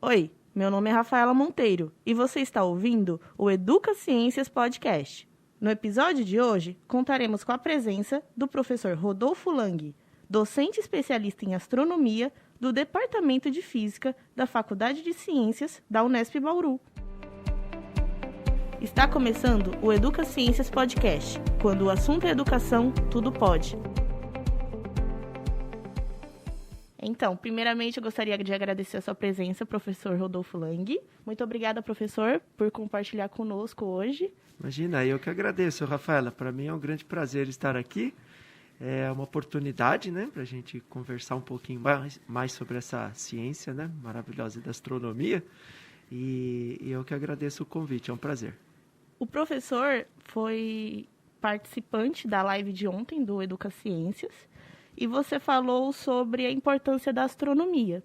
Oi, meu nome é Rafaela Monteiro e você está ouvindo o Educa Ciências Podcast. No episódio de hoje, contaremos com a presença do professor Rodolfo Lang, docente especialista em astronomia do Departamento de Física da Faculdade de Ciências da Unesp Bauru. Está começando o Educa Ciências Podcast. Quando o assunto é educação, tudo pode. Então, primeiramente, eu gostaria de agradecer a sua presença, professor Rodolfo Lang. Muito obrigada, professor, por compartilhar conosco hoje. Imagina, eu que agradeço, Rafaela. Para mim é um grande prazer estar aqui. É uma oportunidade, né, para a gente conversar um pouquinho mais sobre essa ciência, né, maravilhosa da astronomia. E eu que agradeço o convite, é um prazer. O professor foi participante da live de ontem do Educa Ciências. E você falou sobre a importância da astronomia.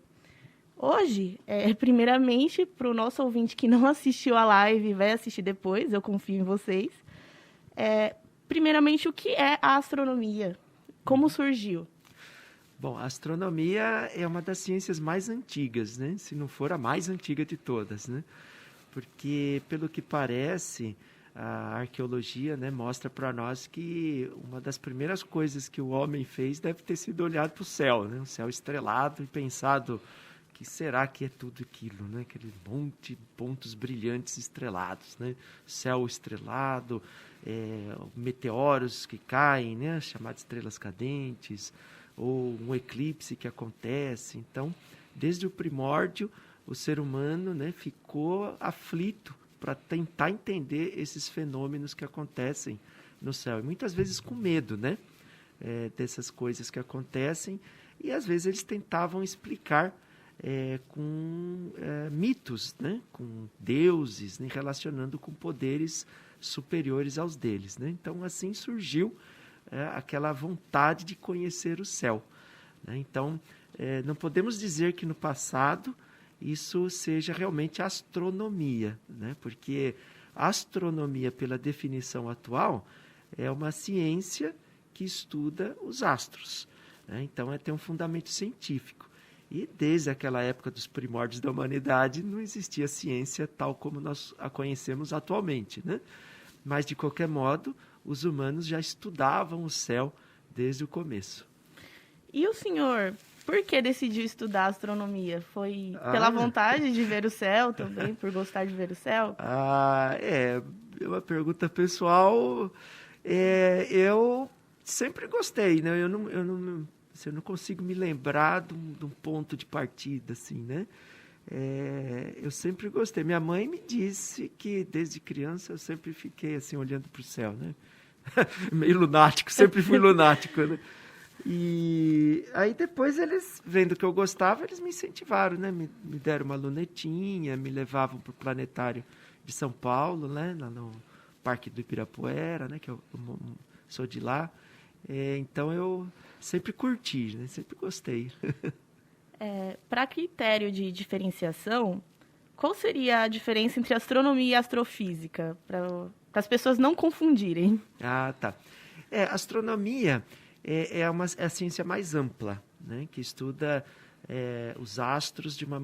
Hoje, primeiramente, para o nosso ouvinte que não assistiu a live e vai assistir depois, eu confio em vocês. Primeiramente, o que é a astronomia? Como surgiu? Bom, a astronomia é uma das ciências mais antigas, né? Se não for a mais antiga de todas, né? Porque, pelo que parece, a arqueologia, né, mostra para nós que uma das primeiras coisas que o homem fez deve ter sido olhar para o céu, né? O céu estrelado e pensado, que será que é tudo aquilo, né? Aquele monte de pontos brilhantes estrelados, né? Céu estrelado, meteoros que caem, né? Chamadas estrelas cadentes, ou um eclipse que acontece. Então, desde o primórdio, o ser humano, né, ficou aflito para tentar entender esses fenômenos que acontecem no céu. E muitas vezes com medo, né, dessas coisas que acontecem. E às vezes eles tentavam explicar com mitos, né, com deuses, né, relacionando com poderes superiores aos deles, né? Então, assim surgiu aquela vontade de conhecer o céu, né? Então, não podemos dizer que no passado isso seja realmente astronomia, né? Porque a astronomia, pela definição atual, é uma ciência que estuda os astros, né? Então, tem um fundamento científico. E desde aquela época dos primórdios da humanidade, não existia ciência tal como nós a conhecemos atualmente, né? Mas, de qualquer modo, os humanos já estudavam o céu desde o começo. E o senhor, por que decidiu estudar astronomia? Foi pela vontade de ver o céu também, por gostar de ver o céu? É uma pergunta pessoal. Eu sempre gostei, né? Eu não consigo me lembrar de um ponto de partida, assim, né? Eu sempre gostei. Minha mãe me disse que, desde criança, eu sempre fiquei assim, olhando para o céu, né? Meio lunático, sempre fui lunático, né? E aí depois eles, vendo que eu gostava, eles me incentivaram, né? Me deram uma lunetinha, me levavam para o planetário de São Paulo, né? Lá no Parque do Ibirapuera, né? Que eu sou de lá. Então eu sempre curti, né? Sempre gostei. Para critério de diferenciação, qual seria a diferença entre astronomia e astrofísica? Para as pessoas não confundirem. Tá. Astronomia é a ciência mais ampla, né? Que estuda os astros de uma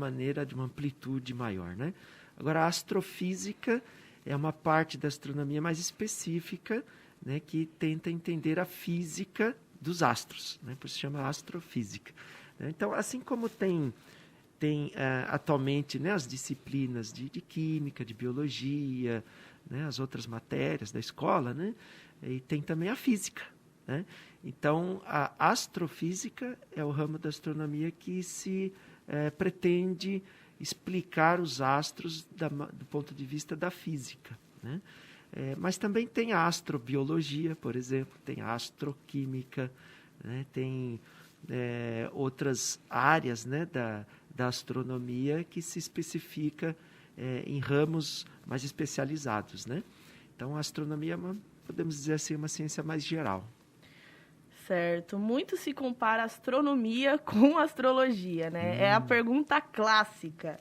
amplitude maior, né? Agora, a astrofísica é uma parte da astronomia mais específica, né? Que tenta entender a física dos astros, né? Por isso se chama astrofísica. Então, assim como tem atualmente, né, as disciplinas de química, de biologia, né, as outras matérias da escola, né, e tem também a física, né? Então, a astrofísica é o ramo da astronomia que se pretende explicar os astros do ponto de vista da física, né? Mas também tem a astrobiologia, por exemplo, tem a astroquímica, né, tem outras áreas, né, da astronomia que se especifica em ramos mais especializados, né? Então, a astronomia podemos dizer assim, uma ciência mais geral. Certo. Muito se compara astronomia com astrologia, né? É a pergunta clássica,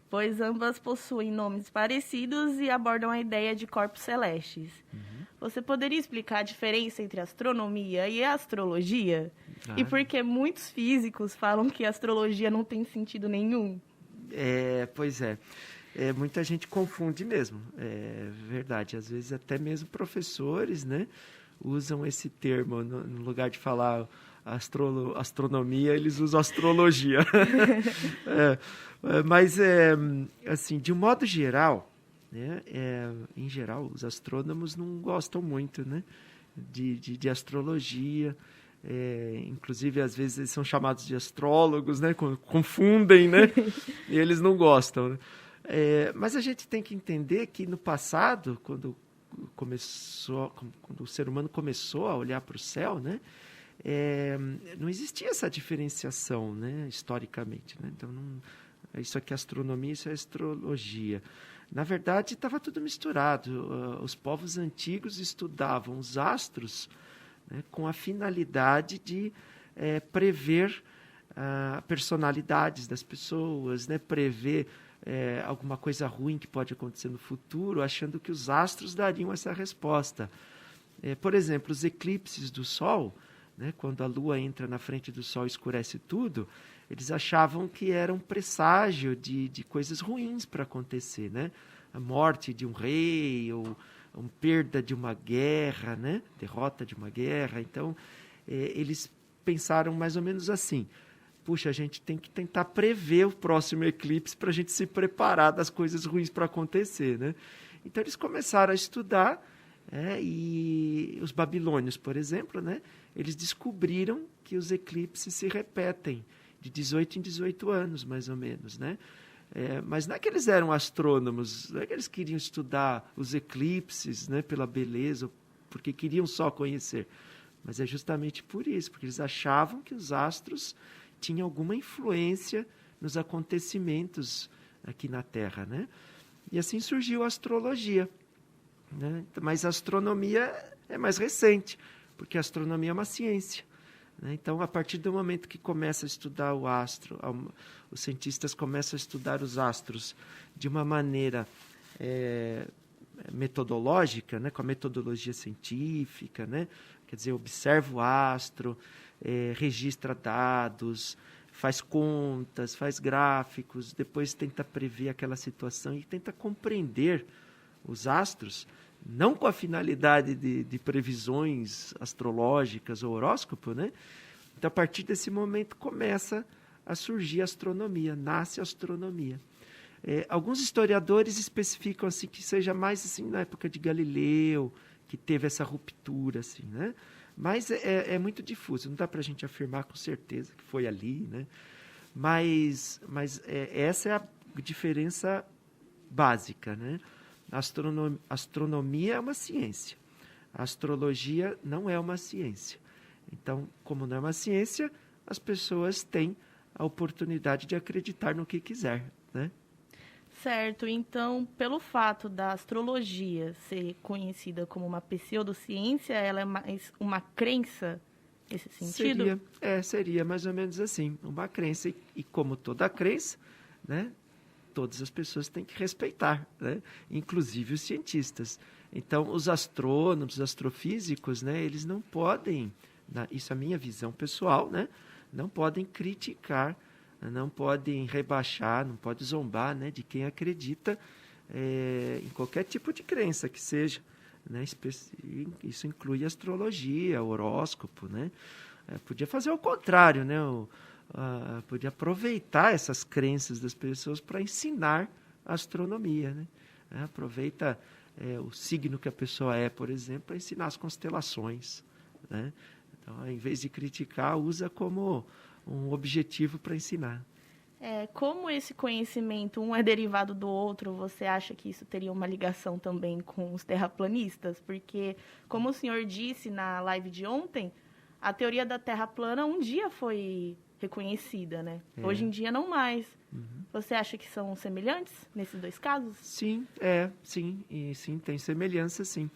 pois ambas possuem nomes parecidos e abordam a ideia de corpos celestes. Você poderia explicar a diferença entre astronomia e astrologia? E por que muitos físicos falam que a astrologia não tem sentido nenhum? Pois é. Muita gente confunde mesmo, é verdade. Às vezes até mesmo professores, né, usam esse termo no lugar de falar astronomia, eles usam astrologia. Mas, assim, de um modo geral, né, em geral, os astrônomos não gostam muito, né, de astrologia. Inclusive, às vezes, eles são chamados de astrólogos, né, confundem, né, e eles não gostam, né? Mas a gente tem que entender que no passado, quando o ser humano começou a olhar para o céu, né, não existia essa diferenciação, né, historicamente, né? Então, isso aqui é astronomia, isso é astrologia. Na verdade, estava tudo misturado. Os povos antigos estudavam os astros, né, com a finalidade de prever personalidades das pessoas, né, prever alguma coisa ruim que pode acontecer no futuro, achando que os astros dariam essa resposta. Por exemplo, os eclipses do Sol, né, quando a Lua entra na frente do Sol e escurece tudo, eles achavam que era um presságio de coisas ruins para acontecer, né? A morte de um rei, ou a perda de uma guerra, né? Derrota de uma guerra. Então, eles pensaram mais ou menos assim: puxa, a gente tem que tentar prever o próximo eclipse para a gente se preparar das coisas ruins para acontecer, né? Então, eles começaram a estudar, e os babilônios, por exemplo, né, eles descobriram que os eclipses se repetem de 18 em 18 anos, mais ou menos, né? Mas não é que eles eram astrônomos, não é que eles queriam estudar os eclipses, né, pela beleza, porque queriam só conhecer, mas é justamente por isso, porque eles achavam que os astros tinham alguma influência nos acontecimentos aqui na Terra, né? E assim surgiu a astrologia, né? Mas a astronomia é mais recente, porque a astronomia é uma ciência, né? Então, a partir do momento que começa a estudar o astro, os cientistas começam a estudar os astros de uma maneira metodológica, né? Com a metodologia científica, né? Quer dizer, observa o astro, registra dados, faz contas, faz gráficos, depois tenta prever aquela situação e tenta compreender os astros, não com a finalidade de previsões astrológicas ou horóscopo, né? Então, a partir desse momento, começa a surgir a astronomia, nasce a astronomia. Alguns historiadores especificam assim, que seja mais assim, na época de Galileu, que teve essa ruptura, assim, né? Mas é muito difuso, não dá para a gente afirmar com certeza que foi ali, né? Mas essa é a diferença básica, né? A astronomia é uma ciência, a astrologia não é uma ciência. Então, como não é uma ciência, as pessoas têm a oportunidade de acreditar no que quiser, né? Certo, então, pelo fato da astrologia ser conhecida como uma pseudociência, ela é mais uma crença nesse sentido? Seria mais ou menos assim, uma crença. E como toda crença, né, todas as pessoas têm que respeitar, né, inclusive os cientistas. Então, os astrônomos, os astrofísicos, né, eles não podem, isso é a minha visão pessoal, né, não podem criticar, não podem rebaixar, não podem zombar, né, de quem acredita em qualquer tipo de crença que seja, né? Isso inclui astrologia, horóscopo, né? Podia fazer o contrário, né? Podia aproveitar essas crenças das pessoas para ensinar a astronomia, né? Aproveita o signo que a pessoa é, por exemplo, para ensinar as constelações, né? Então, em vez de criticar, usa como um objetivo para ensinar. Como esse conhecimento, um é derivado do outro, você acha que isso teria uma ligação também com os terraplanistas? Porque, como o senhor disse na live de ontem, a teoria da Terra plana um dia foi reconhecida, né? Hoje em dia não mais. Uhum. Você acha que são semelhantes nesses dois casos? Sim, sim, tem semelhança, sim.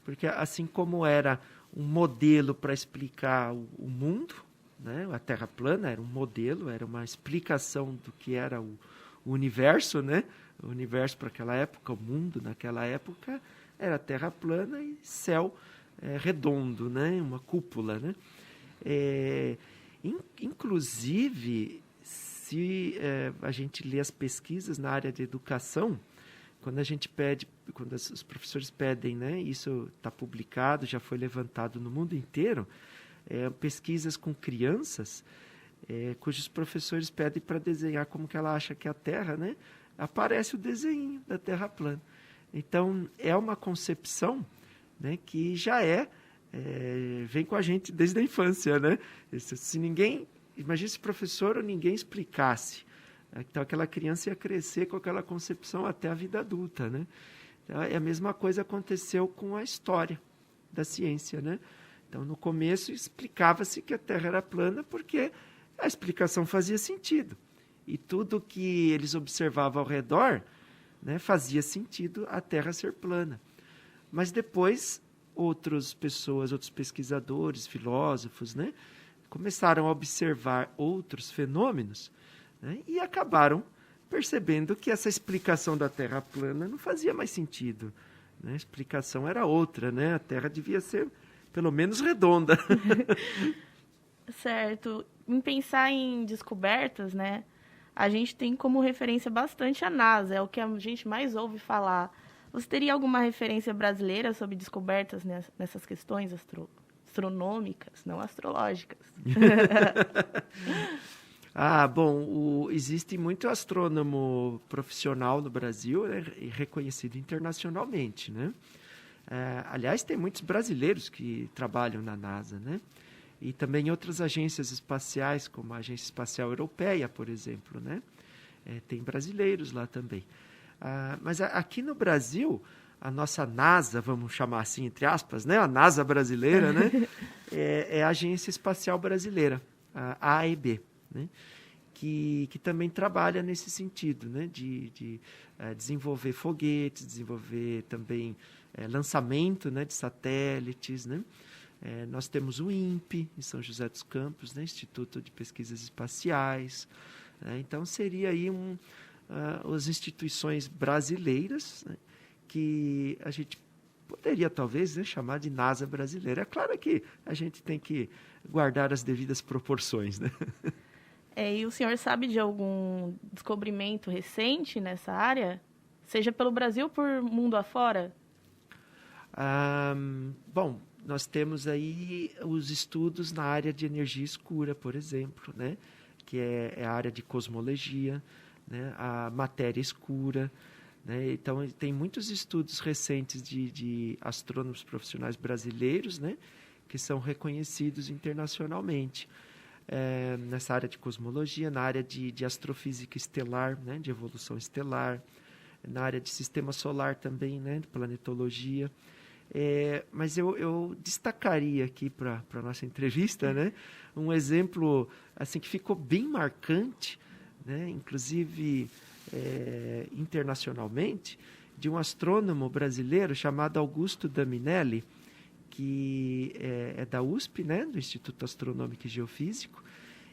Porque assim como era um modelo para explicar o mundo, né? A Terra plana era um modelo, era uma explicação do que era o universo, né? O universo para aquela época, o mundo naquela época, era Terra plana e céu redondo, né? Uma cúpula, né? Inclusive, se a gente lê as pesquisas na área de educação, quando a gente pede, quando os professores pedem, né, isso está publicado, já foi levantado no mundo inteiro, pesquisas com crianças, cujos professores pedem para desenhar como que ela acha que é a Terra, né, aparece o desenho da Terra plana. Então, é uma concepção, né, que já vem com a gente desde a infância, né? Se ninguém, imagina se professor ou ninguém explicasse, então aquela criança ia crescer com aquela concepção até a vida adulta, né? Então, a mesma coisa aconteceu com a história da ciência, né? Então, no começo explicava-se que a Terra era plana porque a explicação fazia sentido. E tudo que eles observavam ao redor, né, fazia sentido a Terra ser plana. Mas depois, outros pesquisadores, filósofos, né, começaram a observar outros fenômenos, né, e acabaram percebendo que essa explicação da Terra plana não fazia mais sentido, né? A explicação era outra, né? A Terra devia ser, pelo menos, redonda. Certo. Em pensar em descobertas, né, a gente tem como referência bastante a NASA, é o que a gente mais ouve falar. Você teria alguma referência brasileira sobre descobertas nessas questões astronômicas, não astrológicas? Bom, existe muito astrônomo profissional no Brasil, né, e reconhecido internacionalmente, né? Aliás, tem muitos brasileiros que trabalham na NASA, né? E também outras agências espaciais, como a Agência Espacial Europeia, por exemplo, né? Tem brasileiros lá também. Mas aqui no Brasil, a nossa NASA, vamos chamar assim, entre aspas, né? A NASA brasileira, né? É a Agência Espacial Brasileira, a AEB, né? Que também trabalha nesse sentido, né? De desenvolver foguetes, desenvolver também lançamento, né, de satélites, né? Nós temos o INPE, em São José dos Campos, né, Instituto de Pesquisas Espaciais. Então, seria aí as instituições brasileiras, né, que a gente poderia, talvez, né, chamar de NASA brasileira. É claro que a gente tem que guardar as devidas proporções, né? E o senhor sabe de algum descobrimento recente nessa área? Seja pelo Brasil ou por mundo afora? Bom, nós temos aí os estudos na área de energia escura, por exemplo, né? Que é a área de cosmologia, né? A matéria escura, né? Então, tem muitos estudos recentes de astrônomos profissionais brasileiros, né? Que são reconhecidos internacionalmente. Nessa área de cosmologia, na área de astrofísica estelar, né? De evolução estelar, na área de sistema solar também, né? De planetologia. Mas eu destacaria aqui para a nossa entrevista, né, um exemplo assim, que ficou bem marcante, né, inclusive internacionalmente, de um astrônomo brasileiro chamado Augusto Daminelli, que é da USP, né, do Instituto Astronômico e Geofísico,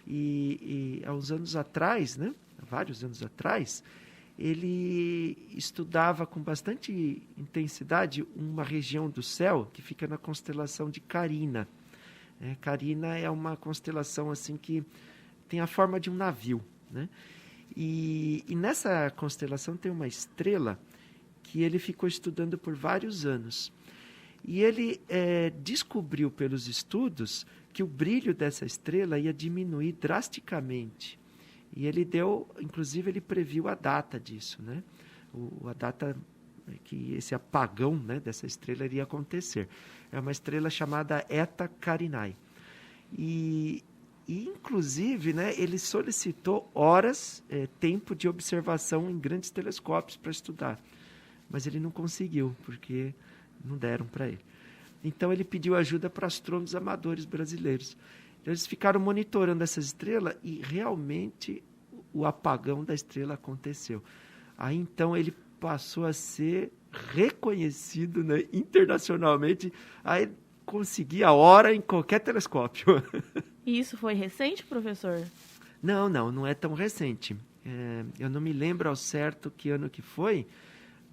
e há uns anos atrás, né, vários anos atrás, ele estudava com bastante intensidade uma região do céu que fica na constelação de Carina. Carina é uma constelação assim que tem a forma de um navio, né? E nessa constelação tem uma estrela que ele ficou estudando por vários anos. E ele descobriu pelos estudos que o brilho dessa estrela ia diminuir drasticamente. E inclusive ele previu a data disso, né? A data que esse apagão, né, dessa estrela iria acontecer. É uma estrela chamada Eta Carinae. E inclusive, né, ele solicitou horas, tempo de observação em grandes telescópios para estudar. Mas ele não conseguiu, porque não deram para ele. Então ele pediu ajuda para astrônomos amadores brasileiros. Eles ficaram monitorando essa estrela e realmente o apagão da estrela aconteceu. Aí então ele passou a ser reconhecido, né, internacionalmente, aí conseguia a hora em qualquer telescópio. E isso foi recente, professor? Não é tão recente. Eu não me lembro ao certo que ano que foi,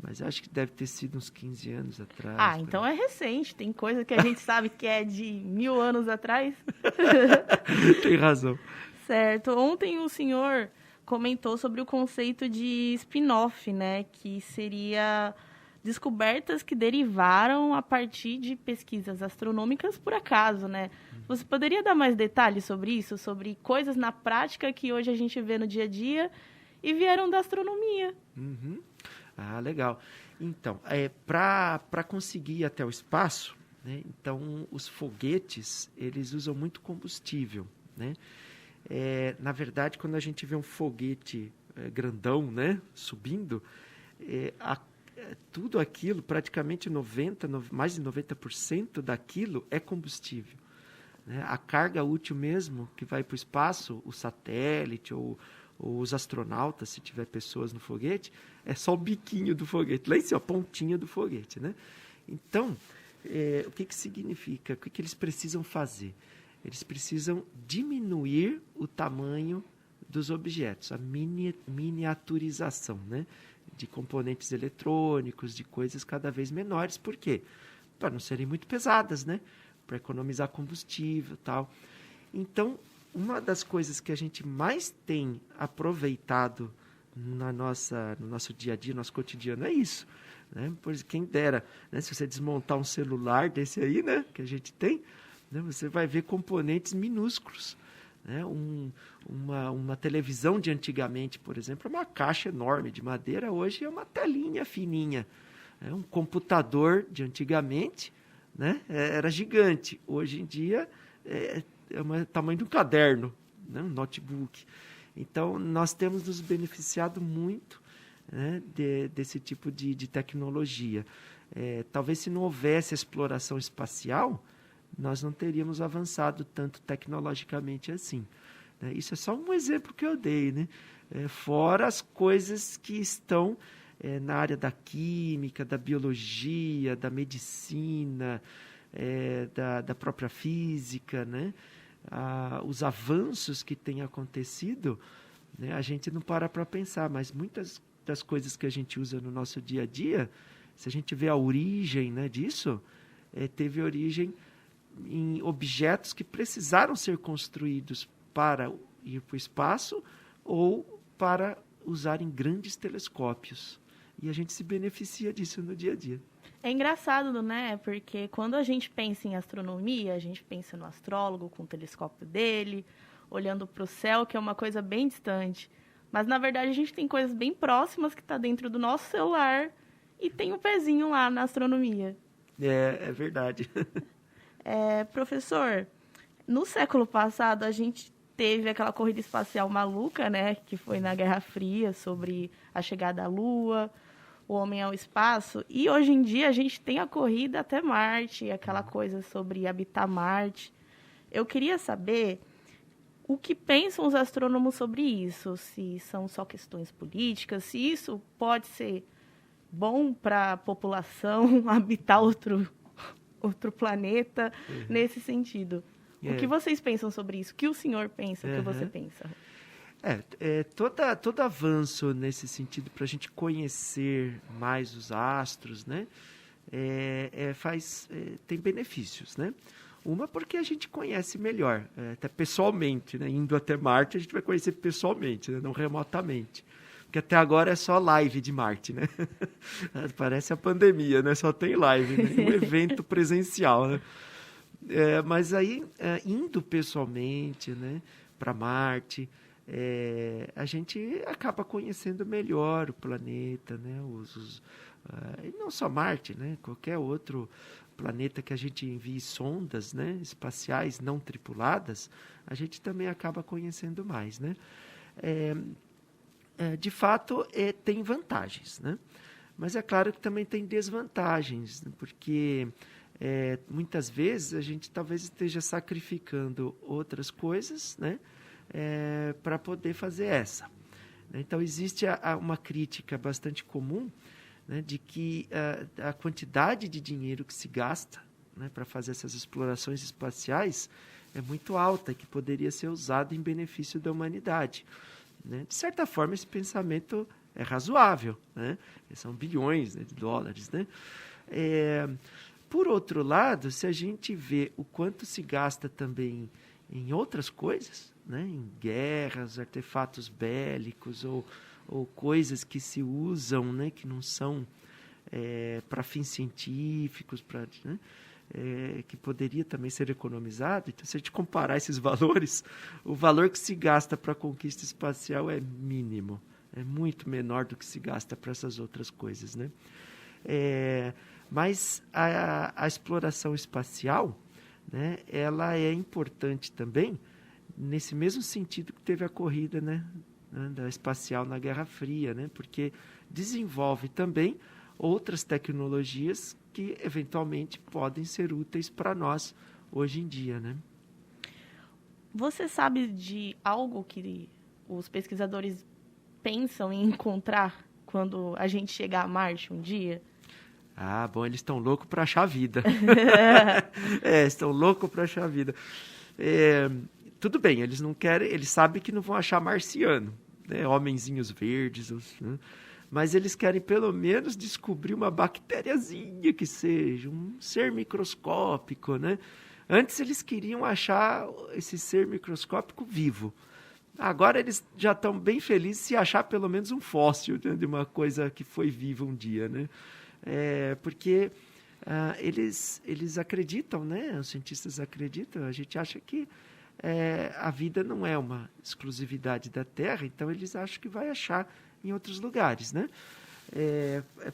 mas acho que deve ter sido uns 15 anos atrás. Então é recente. Tem coisa que a gente sabe que é de 1000 anos atrás. Tem razão. Certo. Ontem o senhor comentou sobre o conceito de spin-off, né? Que seria descobertas que derivaram a partir de pesquisas astronômicas por acaso, né? Você poderia dar mais detalhes sobre isso? Sobre coisas na prática que hoje a gente vê no dia a dia e vieram da astronomia. Uhum. Ah, legal. Então, para conseguir ir até o espaço, né, então os foguetes, eles usam muito combustível, né? Na verdade, quando a gente vê um foguete grandão, né, subindo, tudo aquilo, praticamente mais de 90% daquilo é combustível, né? A carga útil mesmo, que vai para o espaço, o satélite ou os astronautas, se tiver pessoas no foguete, é só o biquinho do foguete, lá em cima, a pontinha do foguete, né? Então, o que significa? O que eles precisam fazer? Eles precisam diminuir o tamanho dos objetos, a miniaturização, né? De componentes eletrônicos, de coisas cada vez menores. Por quê? Para não serem muito pesadas, né? Para economizar combustível e tal. Então, uma das coisas que a gente mais tem aproveitado no nosso dia a dia, no nosso cotidiano, é isso, né? Pois quem dera, né? Se você desmontar um celular desse aí, né? Que a gente tem, né? Você vai ver componentes minúsculos, né? Uma televisão de antigamente, por exemplo, é uma caixa enorme de madeira, hoje é uma telinha fininha. Um computador de antigamente, né? Era gigante, hoje em dia é o tamanho de um caderno, né? Um notebook. Então, nós temos nos beneficiado muito, né? Desse tipo de tecnologia. Talvez se não houvesse exploração espacial, nós não teríamos avançado tanto tecnologicamente assim, né? Isso é só um exemplo que eu dei, né? Fora as coisas que estão na área da química, da biologia, da medicina, da própria física, né? Os avanços que têm acontecido, né? A gente não para pensar, mas muitas das coisas que a gente usa no nosso dia a dia, se a gente vê a origem, né, disso, teve origem em objetos que precisaram ser construídos para ir para o espaço ou para usar em grandes telescópios. E a gente se beneficia disso no dia a dia. É engraçado, né? Porque quando a gente pensa em astronomia, a gente pensa no astrólogo com o telescópio dele, olhando para o céu, que é uma coisa bem distante. Mas, na verdade, a gente tem coisas bem próximas que está dentro do nosso celular e tem um pezinho lá na astronomia. É verdade. Professor, no século passado, a gente teve aquela corrida espacial maluca, né? Que foi na Guerra Fria, sobre a chegada à Lua, o homem ao espaço. E hoje em dia a gente tem a corrida até Marte, aquela coisa sobre habitar Marte. Eu queria saber o que pensam os astrônomos sobre isso, se são só questões políticas, se isso pode ser bom para a população habitar outro planeta, nesse sentido. O que vocês pensam sobre isso? O que o senhor pensa, o que você pensa? Todo avanço nesse sentido para a gente conhecer mais os astros, né, tem benefícios, né? Uma porque a gente conhece melhor, até pessoalmente, né? Indo até Marte a gente vai conhecer pessoalmente, né? Não remotamente. Porque até agora é só live de Marte, né? Parece a pandemia, né? Só tem live, né? Um evento presencial, né? Mas aí, indo pessoalmente, né, para Marte, a gente acaba conhecendo melhor o planeta, né? E não só Marte, né? Qualquer outro planeta que a gente envie sondas, né, espaciais não tripuladas, a gente também acaba conhecendo mais, né? De fato, tem vantagens, né? Mas é claro que também tem desvantagens, né? Porque muitas vezes a gente talvez esteja sacrificando outras coisas, né, para poder fazer essa. Então, existe uma crítica bastante comum, né, de que a quantidade de dinheiro que se gasta, né, para fazer essas explorações espaciais é muito alta, que poderia ser usada em benefício da humanidade, né? De certa forma, esse pensamento é razoável, né? São bilhões, né, de dólares, né? Por outro lado, se a gente vê o quanto se gasta também em outras coisas, né, em guerras, artefatos bélicos ou coisas que se usam, né, que não são para fins científicos, né, que poderia também ser economizado. Então, se a gente comparar esses valores, o valor que se gasta para a conquista espacial é mínimo, é muito menor do que se gasta para essas outras coisas, né? Mas a exploração espacial, né, ela é importante também nesse mesmo sentido que teve a corrida, né, da espacial na Guerra Fria, né, porque desenvolve também outras tecnologias que eventualmente podem ser úteis para nós hoje em dia, né? Você sabe de algo que os pesquisadores pensam em encontrar quando a gente chegar a Marte um dia? Ah, bom, eles estão loucos para achar vida. Estão loucos para achar vida. Tudo bem, eles não querem, eles sabem que não vão achar marciano, né? Homenzinhos verdes, né? Mas eles querem pelo menos descobrir uma bactériazinha que seja, um ser microscópico, né? Antes eles queriam achar esse ser microscópico vivo. Agora eles já estão bem felizes se achar pelo menos um fóssil, né, de uma coisa que foi viva um dia, né? Porque eles acreditam, né? Os cientistas acreditam, a gente acha que a vida não é uma exclusividade da Terra, então eles acham que vai achar em outros lugares, né?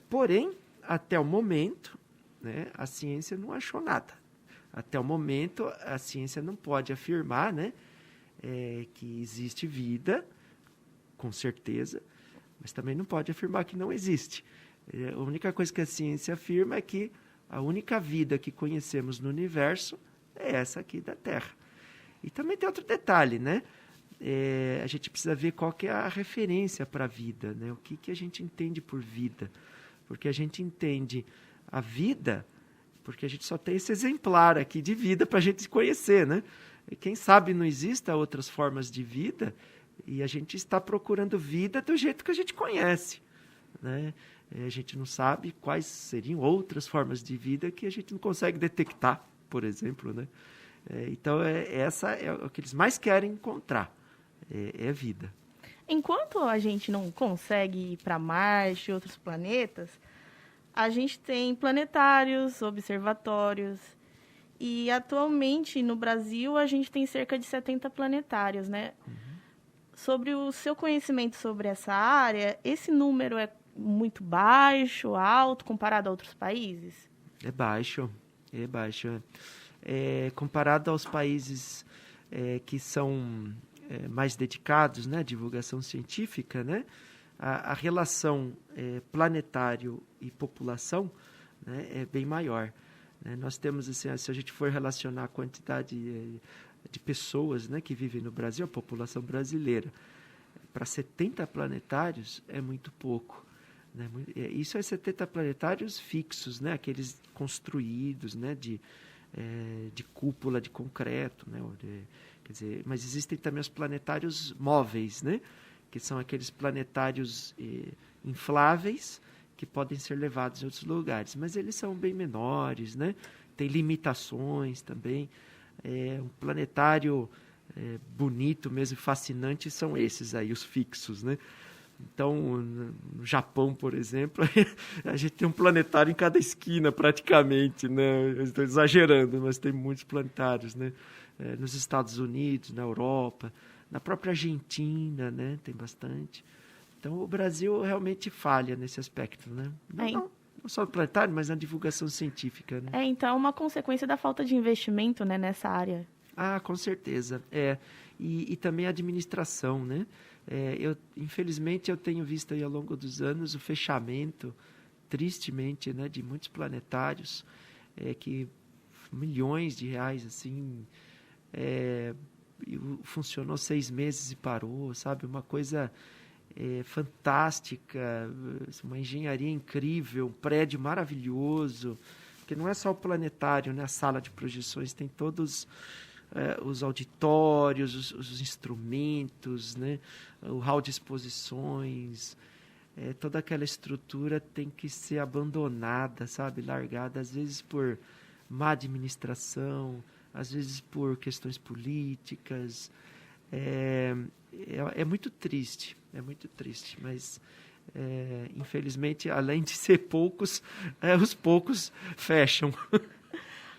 Porém, até o momento, né, a ciência não achou nada. Até o momento, a ciência não pode afirmar, né, que existe vida, com certeza, mas também não pode afirmar que não existe. A única coisa que a ciência afirma é que a única vida que conhecemos no universo é essa aqui da Terra. E também tem outro detalhe, né? A gente precisa ver qual que é a referência para a vida, né? O que a gente entende por vida. Porque a gente entende a vida porque a gente só tem esse exemplar aqui de vida para a gente conhecer, né? E quem sabe não exista outras formas de vida e a gente está procurando vida do jeito que a gente conhece, né? A gente não sabe quais seriam outras formas de vida que a gente não consegue detectar, por exemplo, né? Então, essa é o que eles mais querem encontrar, é vida. Enquanto a gente não consegue ir para Marte e outros planetas, a gente tem planetários, observatórios, e atualmente no Brasil a gente tem cerca de 70 planetários, né? Uhum. Sobre o seu conhecimento sobre essa área, esse número é muito baixo, alto, comparado a outros países? É baixo. Comparado aos países que são mais dedicados, né, à divulgação científica, né, a relação planetário e população, né, é bem maior. Né? Nós temos, assim, se a gente for relacionar a quantidade de pessoas, né, que vivem no Brasil, a população brasileira, para 70 planetários é muito pouco. Né? Isso é 70 planetários fixos, né, aqueles construídos, né, de cúpula de concreto, né? Quer dizer, mas existem também os planetários móveis, né? Que são aqueles planetários infláveis que podem ser levados em outros lugares, mas eles são bem menores, né? Tem limitações também. Um planetário bonito mesmo, fascinante, são esses aí, os fixos, né? Então, no Japão, por exemplo, a gente tem um planetário em cada esquina, praticamente, né? Eu estou exagerando, mas tem muitos planetários, né? Nos Estados Unidos, na Europa, na própria Argentina, né? Tem bastante. Então, o Brasil realmente falha nesse aspecto, né? Não só no planetário, mas na divulgação científica, né? Então, é uma consequência da falta de investimento, né, nessa área. Ah, com certeza. E também a administração, né? Infelizmente, eu tenho visto aí ao longo dos anos o fechamento, tristemente, né, de muitos planetários, que milhões de reais, assim, funcionou 6 meses e parou, sabe? Uma coisa fantástica, uma engenharia incrível, um prédio maravilhoso, porque não é só o planetário, né? A sala de projeções tem todos os auditórios, os instrumentos, né? O hall de exposições, toda aquela estrutura tem que ser abandonada, sabe? Largada, às vezes por má administração, às vezes por questões políticas. é muito triste, mas infelizmente, além de ser poucos, os poucos fecham.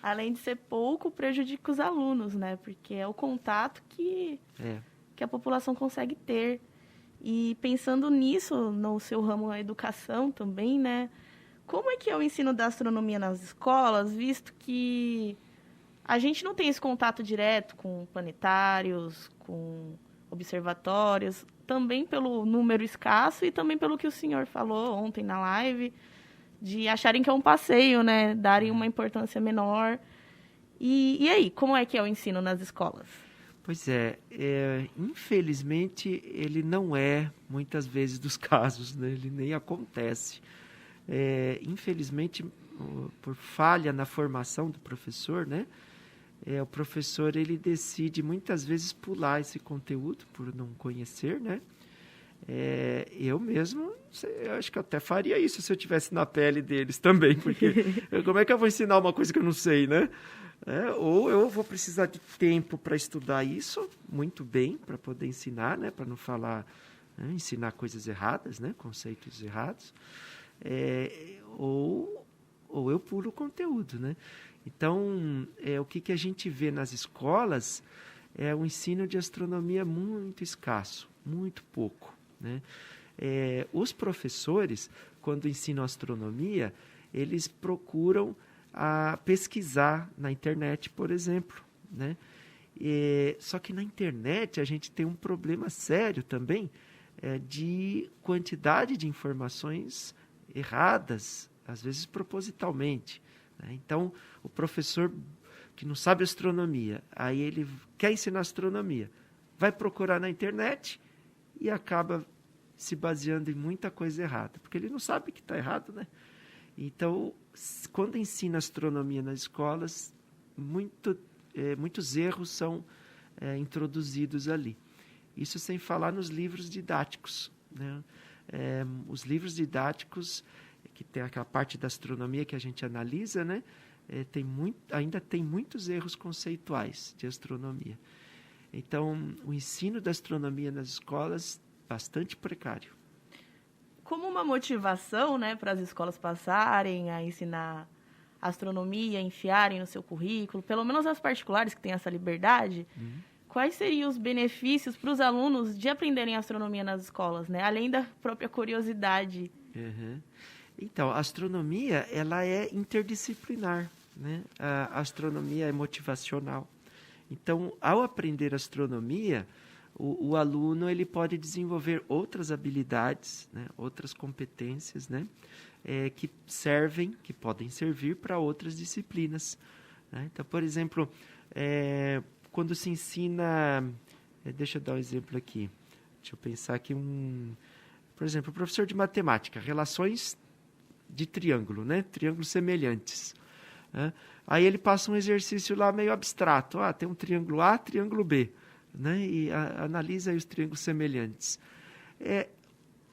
Além de ser pouco, prejudica os alunos, né? Porque é o contato que a população consegue ter. E pensando nisso, no seu ramo da educação também, né? Como é que é o ensino da astronomia nas escolas, visto que a gente não tem esse contato direto com planetários, com observatórios, também pelo número escasso e também pelo que o senhor falou ontem na live, de acharem que é um passeio, né? Darem uma importância menor. E aí, como é que é o ensino nas escolas? Pois infelizmente, ele não é, muitas vezes, dos casos, né? Ele nem acontece. Infelizmente, por falha na formação do professor, né? O professor ele decide muitas vezes pular esse conteúdo por não conhecer, né? Eu mesmo, eu acho que eu até faria isso se eu estivesse na pele deles também, porque como é que eu vou ensinar uma coisa que eu não sei, né? Ou eu vou precisar de tempo para estudar isso muito bem, para poder ensinar, né? Para não falar, né? Ensinar coisas erradas, né? Conceitos errados. Ou eu pulo o conteúdo, né? Então, o que a gente vê nas escolas é um ensino de astronomia muito escasso, muito pouco, né? Os professores, quando ensinam astronomia, eles procuram pesquisar na internet, por exemplo, né? Só que na internet a gente tem um problema sério também de quantidade de informações erradas, às vezes propositalmente, né? Então, o professor que não sabe astronomia, aí ele quer ensinar astronomia, vai procurar na internet e acaba se baseando em muita coisa errada, porque ele não sabe que está errado, né? Então, quando ensina astronomia nas escolas, muitos erros são introduzidos ali. Isso sem falar nos livros didáticos, né? Os livros didáticos, que tem aquela parte da astronomia que a gente analisa, né? Ainda tem muitos erros conceituais de astronomia. Então, o ensino da astronomia nas escolas, bastante precário. Como uma motivação, né, para as escolas passarem a ensinar astronomia, enfiarem no seu currículo, pelo menos as particulares que têm essa liberdade, quais seriam os benefícios para os alunos de aprenderem astronomia nas escolas, né? Além da própria curiosidade? Então, a astronomia, ela é interdisciplinar, né? A astronomia é motivacional. Então, ao aprender astronomia, o aluno ele pode desenvolver outras habilidades, né? Outras competências, né? Que podem servir para outras disciplinas, né? Então, por exemplo, quando se ensina... deixa eu dar um exemplo aqui. Deixa eu pensar aqui por exemplo, o professor de matemática, relações de triângulo, né? Triângulos semelhantes, né? Aí ele passa um exercício lá meio abstrato. Tem um triângulo A, triângulo B, né? E analisa aí os triângulos semelhantes.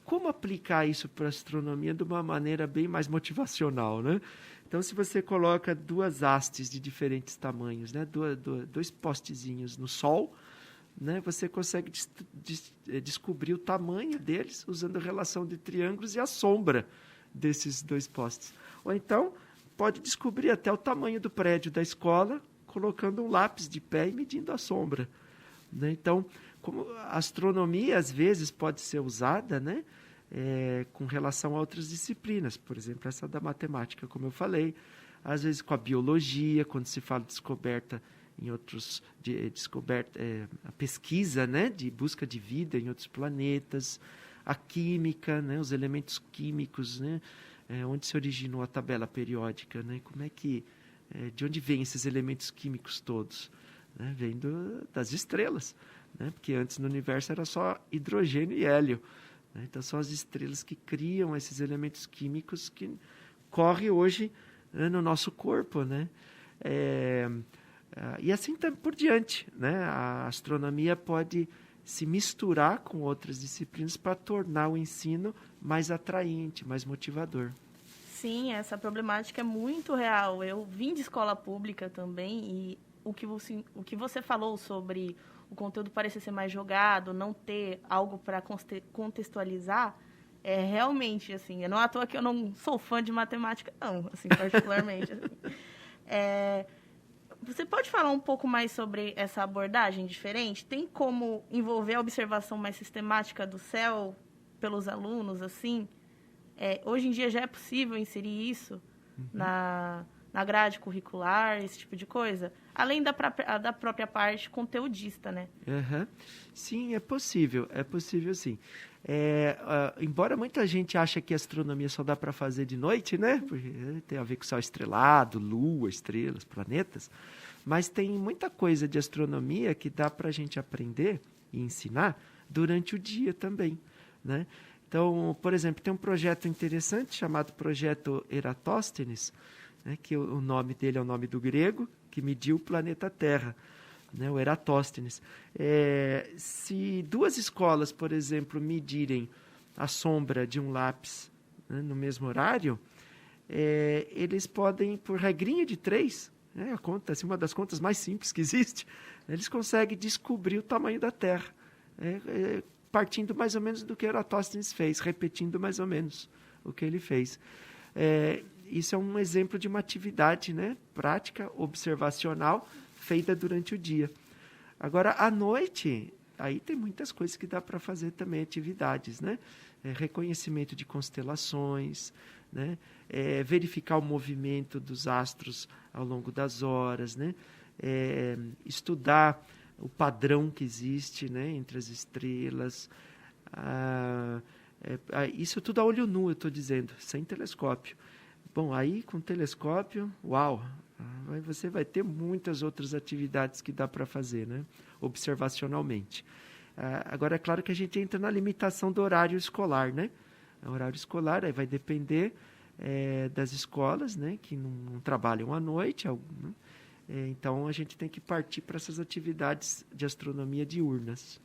Como aplicar isso para a astronomia de uma maneira bem mais motivacional, né? Então, se você coloca duas hastes de diferentes tamanhos, né? Dois postezinhos no Sol, né? Você consegue descobrir o tamanho deles usando a relação de triângulos e a sombra desses dois postes. Ou então, pode descobrir até o tamanho do prédio da escola colocando um lápis de pé e medindo a sombra, né? Então, como a astronomia, às vezes, pode ser usada, né? Com relação a outras disciplinas, por exemplo, essa da matemática, como eu falei, às vezes com a biologia, quando se fala de descoberta em outros, a pesquisa, né? De busca de vida em outros planetas, a química, né? Os elementos químicos, né? Onde se originou a tabela periódica, né? De onde vêm esses elementos químicos todos, né? Vem das estrelas, né? Porque antes no universo era só hidrogênio e hélio, né? Então são as estrelas que criam esses elementos químicos que correm hoje, né, no nosso corpo, né? E assim por diante, né? A astronomia pode se misturar com outras disciplinas para tornar o ensino mais atraente, mais motivador. Sim, essa problemática é muito real. Eu vim de escola pública também e o que você falou sobre o conteúdo parecer ser mais jogado, não ter algo para contextualizar, realmente, assim, não é à toa que eu não sou fã de matemática, não, assim, particularmente. Assim. Você pode falar um pouco mais sobre essa abordagem diferente? Tem como envolver a observação mais sistemática do céu pelos alunos, assim? Hoje em dia já é possível inserir isso na grade curricular, esse tipo de coisa? Além da própria parte conteudista, né? Uhum. Sim, é possível sim. Embora muita gente ache que astronomia só dá para fazer de noite, né? Porque tem a ver com céu estrelado, lua, estrelas, planetas, mas tem muita coisa de astronomia que dá para a gente aprender e ensinar durante o dia também, né? Então, por exemplo, tem um projeto interessante chamado Projeto Eratóstenes, né, que o nome dele é o nome do grego, que mediu o planeta Terra, né, o Eratóstenes. Se duas escolas, por exemplo, medirem a sombra de um lápis, né, no mesmo horário, eles podem, por regrinha de 3, a conta, assim, uma das contas mais simples que existe, eles conseguem descobrir o tamanho da Terra, partindo mais ou menos do que Eratóstenes fez, repetindo mais ou menos o que ele fez. Isso é um exemplo de uma atividade, né, prática, observacional, feita durante o dia. Agora, à noite, aí tem muitas coisas que dá para fazer também, atividades, né? Reconhecimento de constelações, né? Verificar o movimento dos astros ao longo das horas, né? Estudar o padrão que existe, né, entre as estrelas. Isso tudo a olho nu, eu estou dizendo, sem telescópio. Bom, aí com telescópio, uau, você vai ter muitas outras atividades que dá para fazer, né, observacionalmente. Agora, é claro que a gente entra na limitação do horário escolar, né? O horário escolar aí vai depender das escolas, né, que não trabalham à noite, né? Então, a gente tem que partir para essas atividades de astronomia diurnas.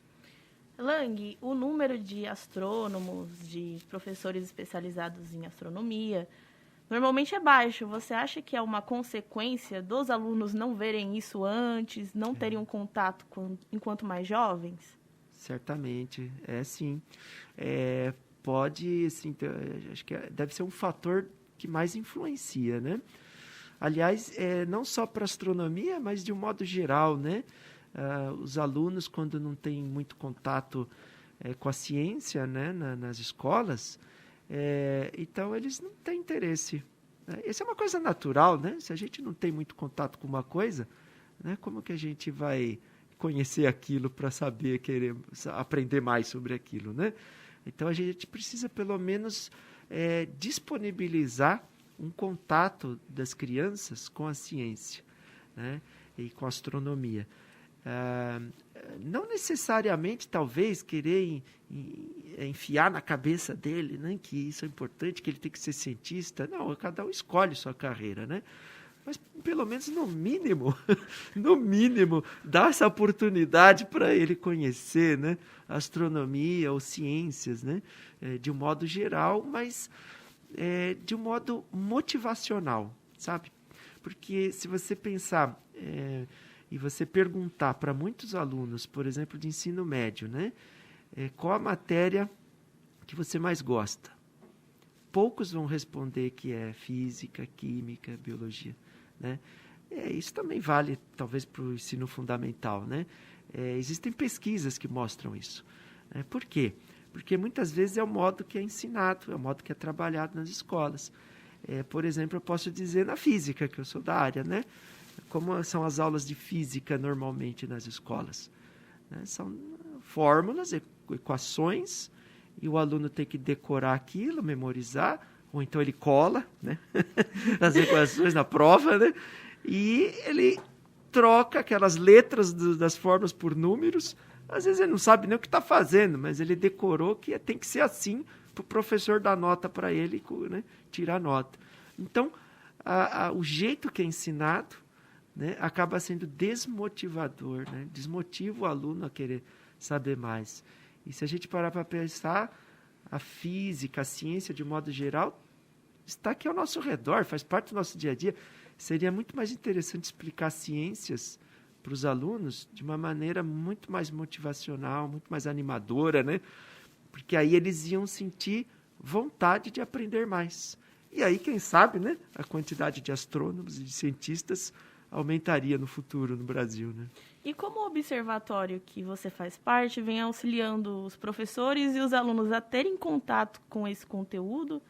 Lang, o número de astrônomos, de professores especializados em astronomia, normalmente é baixo. Você acha que é uma consequência dos alunos não verem isso antes, não terem um contato enquanto mais jovens? Certamente, sim. Pode, assim, acho que deve ser um fator que mais influencia, né? Aliás, não só para astronomia, mas de um modo geral, né? Os alunos, quando não têm muito contato com a ciência, né, nas escolas, então eles não têm interesse. Né? Isso é uma coisa natural, né? Se a gente não tem muito contato com uma coisa, né, como que a gente vai conhecer aquilo para saber, querer aprender mais sobre aquilo, né? Então a gente precisa pelo menos disponibilizar um contato das crianças com a ciência, né, e com a astronomia. Não necessariamente, talvez, querer enfiar na cabeça dele, né, que isso é importante, que ele tem que ser cientista. Não, cada um escolhe sua carreira, né? Mas, pelo menos, no mínimo, dá essa oportunidade para ele conhecer, né, astronomia ou ciências, né, de um modo geral, mas de um modo motivacional, sabe? Porque se você pensar e você perguntar para muitos alunos, por exemplo, de ensino médio, né, qual a matéria que você mais gosta? Poucos vão responder que é física, química, biologia, né? Isso também vale, talvez, para o ensino fundamental, né? Existem pesquisas que mostram isso. Por quê? Porque muitas vezes é o modo que é ensinado, é o modo que é trabalhado nas escolas. Por exemplo, eu posso dizer na física, que eu sou da área, né? Como são as aulas de física normalmente nas escolas? Né? São fórmulas, equações, e o aluno tem que decorar aquilo, memorizar, ou então ele cola, né, as equações na prova, né? E ele troca aquelas letras das fórmulas por números. Às vezes ele não sabe nem o que está fazendo, mas ele decorou que tem que ser assim para o professor dar nota para ele, né, tirar nota. Então, o jeito que é ensinado, né, acaba sendo desmotivador, né? Desmotiva o aluno a querer saber mais. E se a gente parar para pensar, a física, a ciência, de modo geral, está aqui ao nosso redor, faz parte do nosso dia a dia. Seria muito mais interessante explicar ciências para os alunos de uma maneira muito mais motivacional, muito mais animadora, né? Porque aí eles iam sentir vontade de aprender mais. E aí, quem sabe, né, a quantidade de astrônomos e de cientistas aumentaria no futuro no Brasil, né? E como o observatório que você faz parte vem auxiliando os professores e os alunos a terem contato com esse conteúdo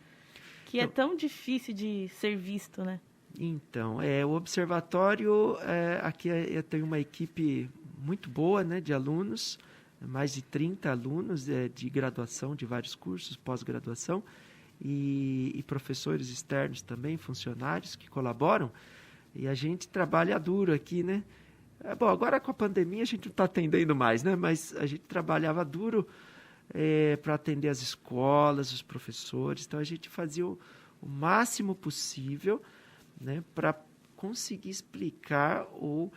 que é tão difícil de ser visto, né? Então, o observatório, aqui tem uma equipe muito boa, né, de alunos, mais de 30 alunos de graduação, de vários cursos, pós-graduação, e professores externos também, funcionários que colaboram, e a gente trabalha duro aqui, né? Bom, agora com a pandemia a gente não está atendendo mais, né? Mas a gente trabalhava duro para atender as escolas, os professores, então a gente fazia o máximo possível, né, para conseguir explicar ou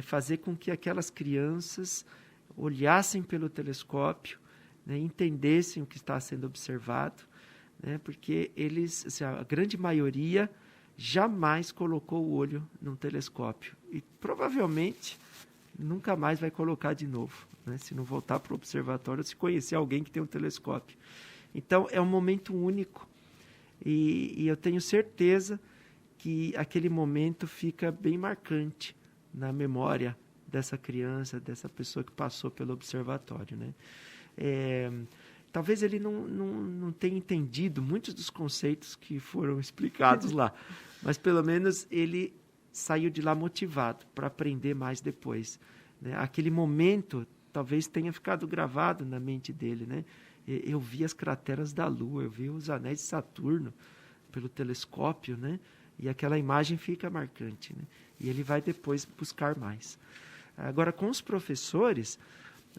fazer com que aquelas crianças olhassem pelo telescópio, né, entendessem o que está sendo observado, né, porque eles, assim, a grande maioria jamais colocou o olho num telescópio e provavelmente nunca mais vai colocar de novo, né, se não voltar para o observatório, se conhecer alguém que tem um telescópio. Então, é um momento único e eu tenho certeza que aquele momento fica bem marcante na memória dessa criança, dessa pessoa que passou pelo observatório, né? Talvez ele não tenha entendido muitos dos conceitos que foram explicados lá, mas pelo menos ele saiu de lá motivado para aprender mais depois, né? Aquele momento talvez tenha ficado gravado na mente dele, né? Eu vi as crateras da Lua, eu vi os anéis de Saturno pelo telescópio, né? E aquela imagem fica marcante, né? E ele vai depois buscar mais. Agora, com os professores,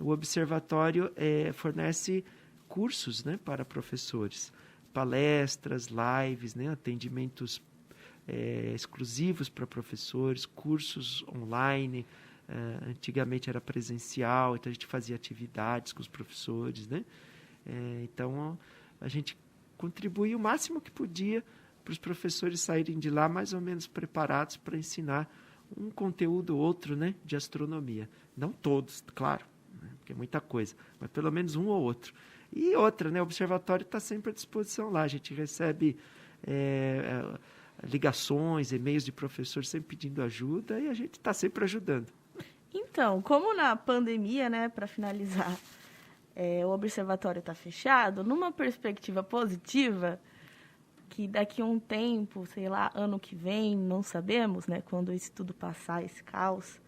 o observatório fornece cursos, né, para professores, palestras, lives, né, atendimentos exclusivos para professores, cursos online. Antigamente era presencial, então a gente fazia atividades com os professores, né? Então, a gente contribui o máximo que podia para os professores saírem de lá mais ou menos preparados para ensinar um conteúdo ou outro, né, de astronomia. Não todos, claro, né, porque é muita coisa, mas pelo menos um ou outro. E outra, né, o observatório está sempre à disposição lá. A gente recebe ligações, e-mails de professores sempre pedindo ajuda e a gente está sempre ajudando. Então, como na pandemia, né, para finalizar, o observatório está fechado, numa perspectiva positiva, que daqui a um tempo, sei lá, ano que vem, não sabemos, né, quando isso tudo passar, esse caos,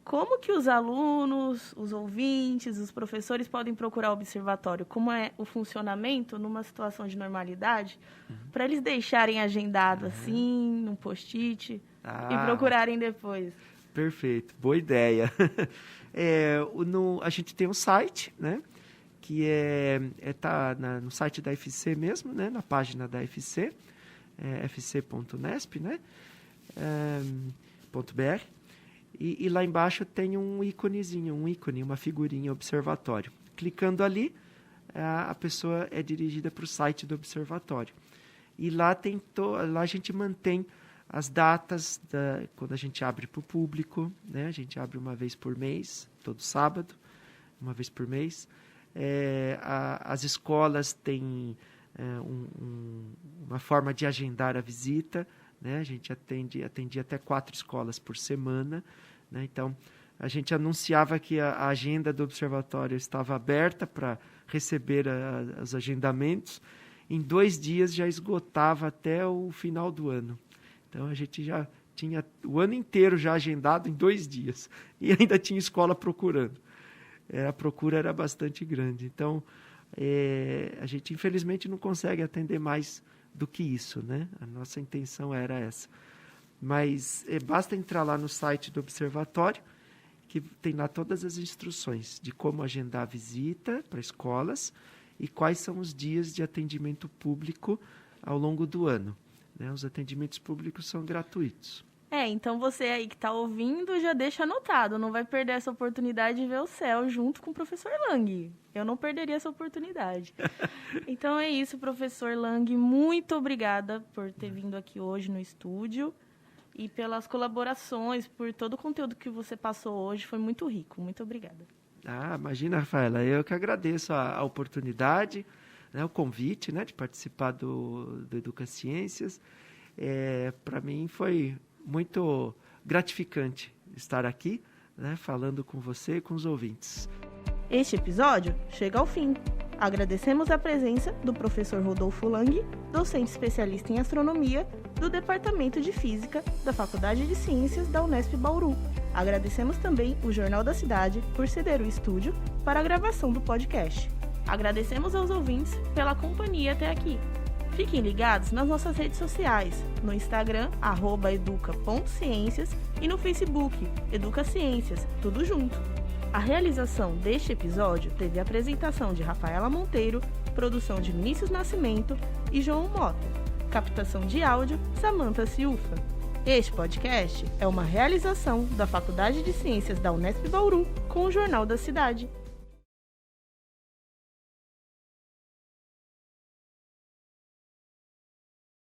como que os alunos, os ouvintes, os professores podem procurar o observatório? Como é o funcionamento numa situação de normalidade, para eles deixarem agendado assim, num post-it, e procurarem depois? Perfeito, boa ideia. A gente tem um site, né? Que tá no site da FC mesmo, né, na página da FC, fc.nesp, né, .br, e lá embaixo tem um ícone, uma figurinha observatório. Clicando ali, a pessoa é dirigida para o site do observatório. E lá, lá a gente mantém as datas quando a gente abre para o público, né, a gente abre uma vez por mês, todo sábado, uma vez por mês. As escolas têm uma forma de agendar a visita, né? A gente atendia até 4 escolas por semana, né? Então, a gente anunciava que a agenda do observatório estava aberta para receber os agendamentos. Em 2 dias já esgotava até o final do ano. Então, a gente já tinha o ano inteiro já agendado em 2 dias e ainda tinha escola procurando. A procura era bastante grande. Então, a gente, infelizmente, não consegue atender mais do que isso, né? A nossa intenção era essa. Mas basta entrar lá no site do observatório, que tem lá todas as instruções de como agendar a visita para escolas e quais são os dias de atendimento público ao longo do ano, né? Os atendimentos públicos são gratuitos. Então você aí que está ouvindo já deixa anotado, não vai perder essa oportunidade de ver o céu junto com o professor Lang. Eu não perderia essa oportunidade. Então é isso, professor Lang, muito obrigada por ter vindo aqui hoje no estúdio e pelas colaborações, por todo o conteúdo que você passou hoje. Foi muito rico. Muito obrigada. Imagina, Rafaela, eu que agradeço a oportunidade, né, o convite, né, de participar do Educaciências. Para mim foi muito gratificante estar aqui, né, falando com você e com os ouvintes. Este episódio chega ao fim. Agradecemos a presença do professor Rodolfo Lang, docente especialista em astronomia do Departamento de Física da Faculdade de Ciências da Unesp Bauru. Agradecemos também o Jornal da Cidade por ceder o estúdio para a gravação do podcast. Agradecemos aos ouvintes pela companhia até aqui. Fiquem ligados nas nossas redes sociais, no Instagram, @educa.ciências e no Facebook, Educaciências, tudo junto. A realização deste episódio teve a apresentação de Rafaela Monteiro, produção de Vinícius Nascimento e João Mota, captação de áudio, Samantha Ciufa. Este podcast é uma realização da Faculdade de Ciências da Unesp Bauru com o Jornal da Cidade.